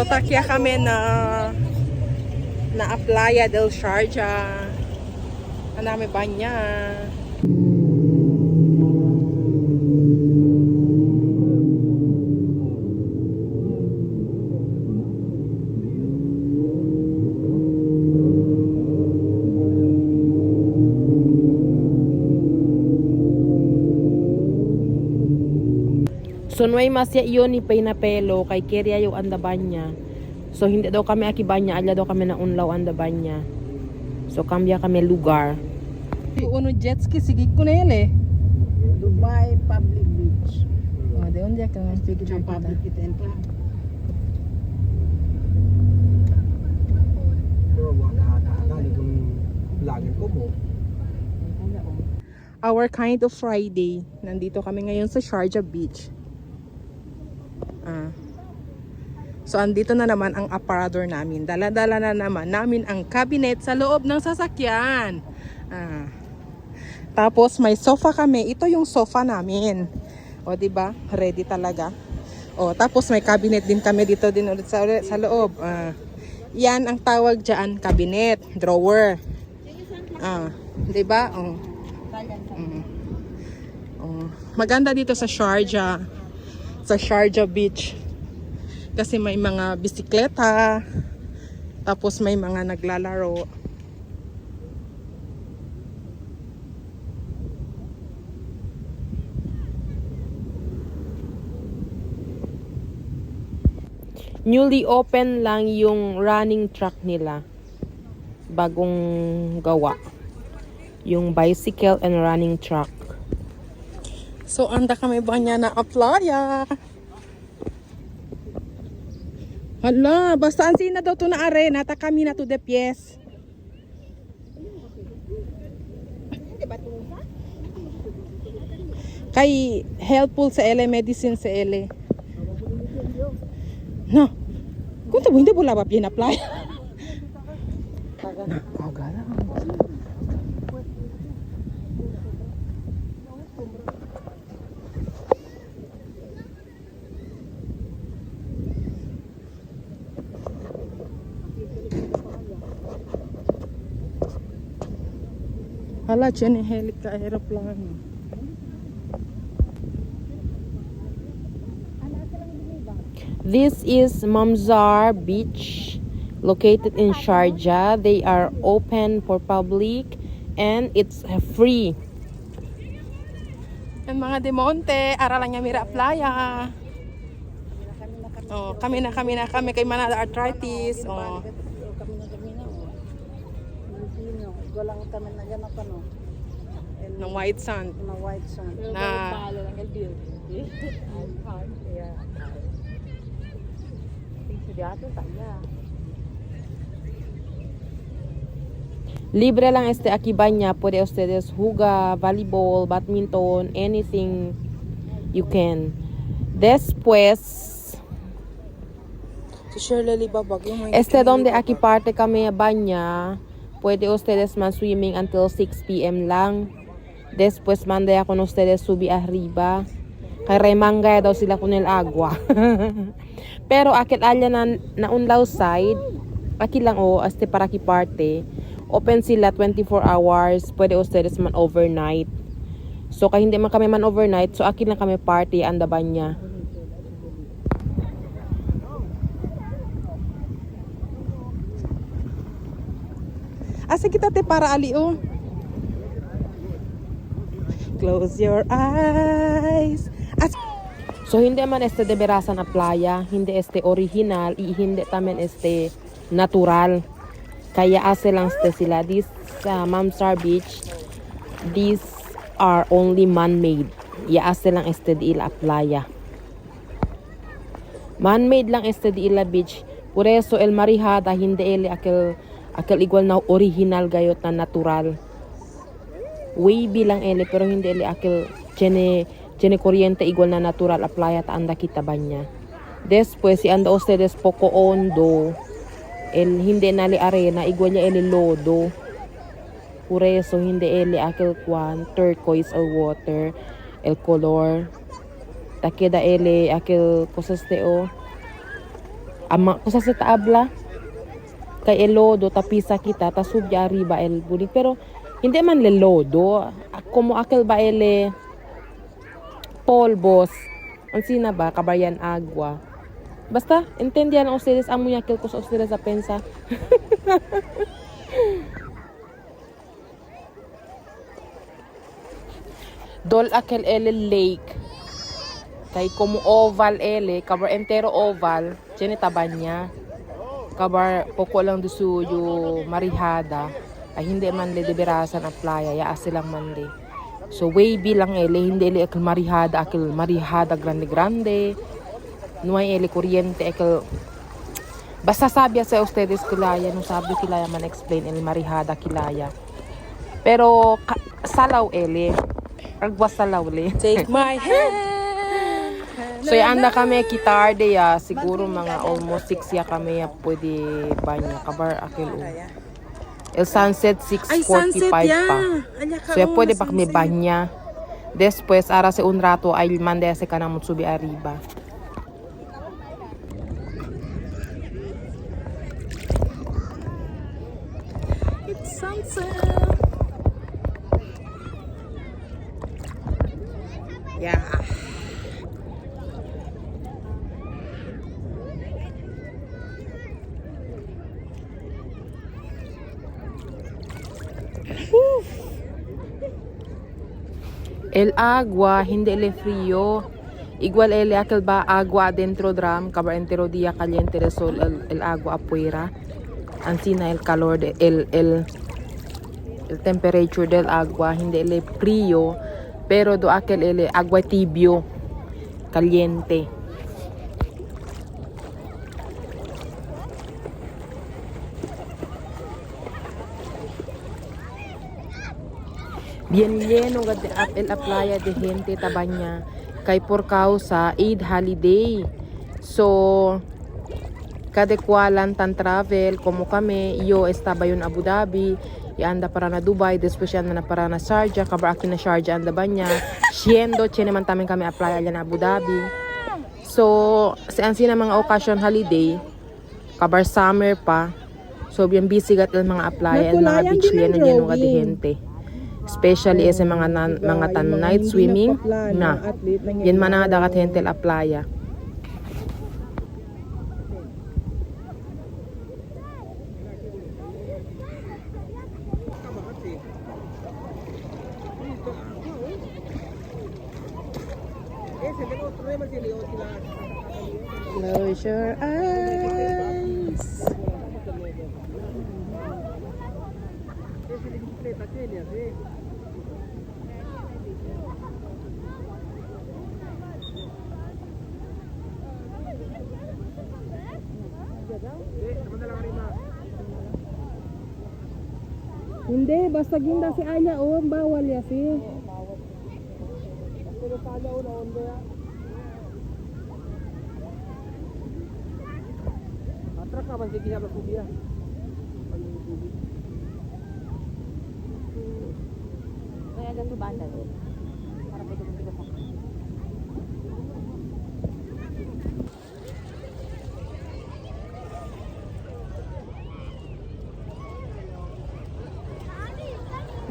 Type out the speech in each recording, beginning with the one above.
So, takya kami na Playa del Sharjah. Ang dami banya. So nuay masya iyon ni Painapelo kay Keria yung andaban niya. So hindi daw kami akibanya, alya daw kami na unlaw andaban niya. So kambya kami lugar. Uno jet ski sige ko na yan eh. Dubai Public Beach. Oh, de onde ka nga sige Sa public kita entra. Pero wala nakakali kung vlogger ko mo. Our kind of Friday. Nandito kami ngayon sa Sharjah Beach. So andito na naman ang aparador namin. Dala-dala na naman namin ang cabinet sa loob ng sasakyan. Tapos may sofa kami. Ito yung sofa namin. O di ba? Ready talaga. O tapos may cabinet din kami dito din ulit sa loob. Yan ang tawag diyan, cabinet, drawer. Di ba? Maganda dito sa Sharjah. Sa Sharjah Beach. Kasi may mga bisikleta. Tapos may mga naglalaro. Newly open lang yung running track nila. Bagong gawa. Yung bicycle and running track. So, anda kami ba niya na playa? Hala, basta ang sina daw to na arena, ta kami na to de pies. Kay helpful sa ele, medicine sa ele. No. Kung tabo hindi bula ba piena playa? Kagala. Hala, dyan yung helika aeroplano. This is Mamzar Beach, located in Sharjah. They are open for public and it's free. Yan mga demonte, aralan niya mira playa. Oh, kami na kay manada arthritis. Oh. Kami na. Walang kami na ganap ano. Ng white sand. Na white sand. Na Libre lang akibanya. Puede ustedes jugar volleyball, badminton, anything you can. Después, si Shirley Babag yung donde aquí parte kami banya, puede ustedes man swimming until 6 p.m. lang. Después mande ako con ustedes subi arriba. Kay remanga daw sila con el agua. Pero akit alya na unlaw side, aki lang para ki parte. Open sila 24 hours, pwede ustedes man overnight. So kay hindi man kami man overnight, so aki lang kami party andaban niya. Asa kita te para alio. Close your eyes. So hindi man de Berasan na playa, hindi original, hindi tamen natural. Kaya ase lang sila. This Mamzar Beach, these are only man-made. Ya ase lang di ila playa. Man-made lang di ila beach. Por eso el Marihada hindi ili aquel igual na original gayot na natural. Wavy lang ili pero hindi ili aquel tiene corriente igual na natural a playa ta anda kita banya. Después si anda ustedes poco hondo, el hindi nali arena igual niya el lodo. Por eso hindi eli aquel turquoise or water el color. Ta queda ele aquel cosas kusa sa taabla kay elodo tapisa kita ta subya arriba el bulik pero hindi man le lodo como aquel ba ele polvos ansina ba kabayan agua basta entendian ustedes amo yakil ko sa ustedes sa pensa. Dol aquel ele lake kay como oval ele kabar entero oval tiene tabanya kabar poko lang dusuyo marihada ay hindi man le deberasan ang playa ya silang man le so wavy lang ele hindi ele akil marihada grande no ay ele kuryente akil basta sabi sa ustedes kilaya no sabi kilaya man explain ele marihada kilaya pero salaw ele agwa salaw le Take my hand. so anda kami kitarde ya siguro mga almost 6 ya kami ya pwede banya kabar akil el sunset 6:45 pa so ya pwede pa kami banya después ara se un rato ay mande se kanamot subi arriba. It's sunset. Yeah. El agua hindi le frío igual ele aquel ba agua dentro drum kabar entero dia caliente de sol el agua afuera ansina el calor de el temperature del agua hindi le frío pero do aquel ele agua tibio caliente. Bien lleno la playa de gente tabanya kay por causa Eid holiday. So kada kualan tan travel como kami, yo estaba yun Abu Dhabi, anda para na Dubai, después anda na para na Sharjah, kabar akin na Sharjah anda banya. Siendo chene man tamin kami playa na Abu Dhabi. So sa ansina mga occasion holiday, kabar summer pa. So bien busy gat ang mga playa and mga beach lian yan nga de gente. Especially sa mga night swimming na yan man ang dagat hentel a playa. Close your eyes. Hindi, basta ginda si Anya o, bawal ya si. Atrak ka man sige sa Subiya. Kaya ganito banda doon. Para pwede kong bigas ako.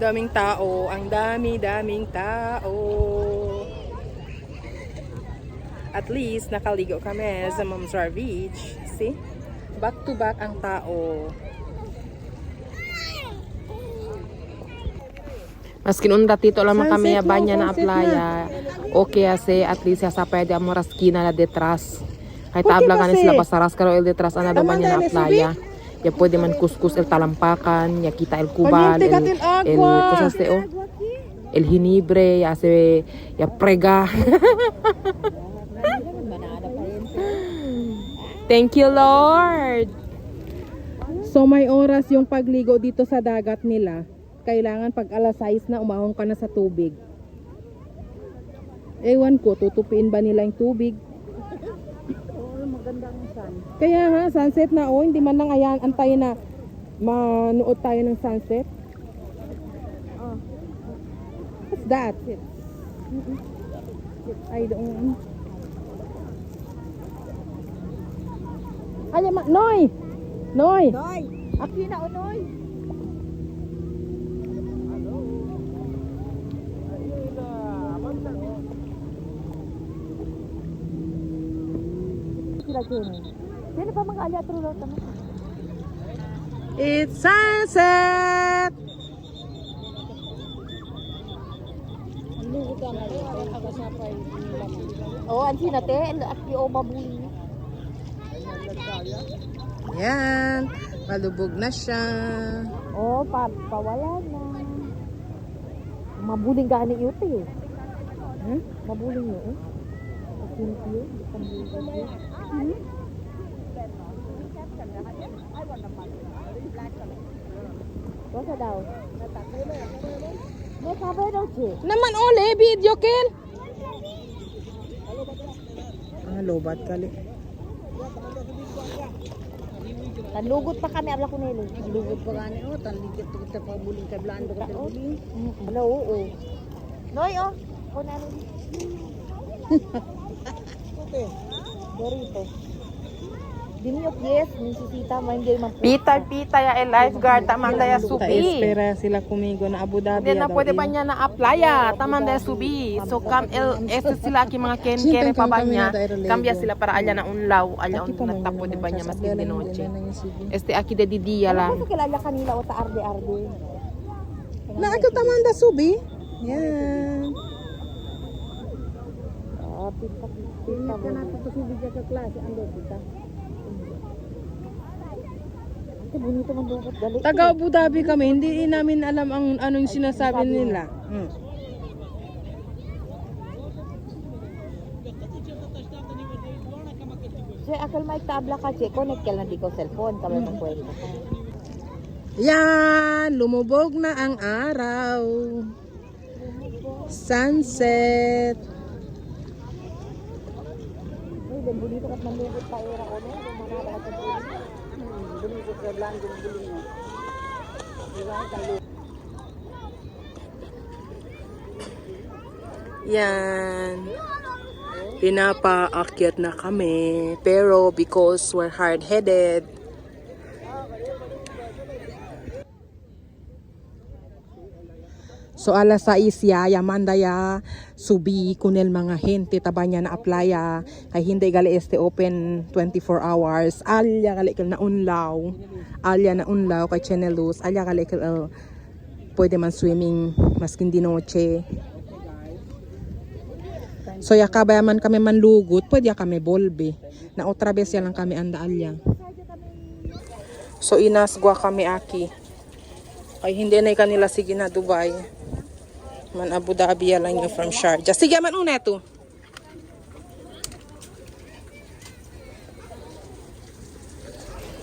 Daming tao, ang daming tao. At least nakaligo kami sa Mamsar Beach. See? Back to back ang tao. Maskin un ratito lamang kami Sunset banya na, na sunset playa. Okay ase at least sa pwede amor skina na detrás. Kahit Okay tabla kasi. kanis sila pasaras karo el detrás ana do banya na Amanda, playa. Ya pwede man kuskus el talampakan, ya kita el kubal, el cosas de el hinibre, ya se ya prega. Thank you Lord. So may oras yung pagligo dito sa dagat nila. Kailangan pag alas 6 na umahon ka na sa tubig. Ewan ko, tutupiin ba nila yung tubig? Magandang sun. Kaya nga, sunset na oh, hindi man lang ayan, antayin na manood tayo ng sunset. Oh. What's that? I don't. Ay, Noy! Noy! Noy! Aki na, Noy! Sila Jenny. Sino pa mga aliatro lang tama? It's sunset! Oh, ang sinate, aki o babuli. Yan. Malubog na siya. Oh, pawala na. Mabuling gani yun eh. Hmm? Mabuling yun eh. Pagkinti yun. Basta daw. May cover daw siya. Naman ole, video kill. Lobat kali. Tanlugot pa kami abla ko nilo. Tanlugot pa gani oh, tanligit kita pa buling kay blando ka buling. Wala oo. Noy oh. Ko na rin. Okay. Dorito. Dimyok yes, nisisita man hindi man. Pita ya el lifeguard, taman daya Ta subi. espera sila kumigo na Abu Dhabi. Hindi na pwede pa niya na playa, taman daya subi. So este sila ki mga kenkere pa ba niya, cambia sila para alya na unlaw, alya un na pwede pa niya mas de noche. Este aki de didia lang. Ano kilala kanila o ta arde-arde. Na ako tamanda subi. Yan. Ah, pita. Kana to subig ka klase ando kita. Ate bonito man dapat galit. Taga Abu Dhabi kami, hindi namin alam ang anong sinasabi nila. So akal may tabla ka che, connect ka lang di ko cellphone, kamay magkwento ka. Yan, lumubog na ang araw. Sunset. Uy, dan bonito kat manlugot pa era ko no, manada ka sa bonito sa blando buling mo. Diba talo. Yan. Pinapaakyat na kami. Pero because we're hard-headed, so alas 6 ya mandaya subi kunel mga gente tabanya na aplaya kay hindi gali este open 24 hours alya gali kal na unlaw kay Chenelus alya gali kal pwede man swimming maskin di noche. So ya kabayaman kami manlugot pwede ya kami bolbe na otra vez ya lang kami anda alya. So inasgwa kami aki kay hindi na kanila sige na Dubai. Man Abu Dhabi lang yung from Sharjah. Sige man una ito.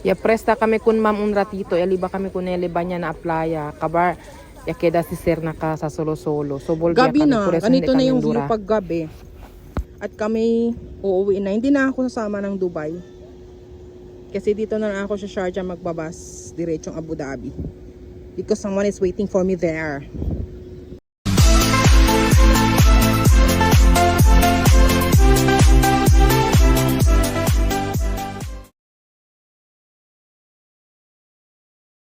Ya presta kami kun ma'am un ratito, ya liba kami kun ele banya na playa. Kabar ya queda si sir na ka sa solo-solo. So bolbia Gabi kami na. por eso Ganito na hindi yung kami view dura. pag gabi. At kami uuwi na. Hindi na ako sasama ng Dubai. Kasi dito na lang ako sa Sharjah magbabas. Diretsong Abu Dhabi. Because someone is waiting for me there.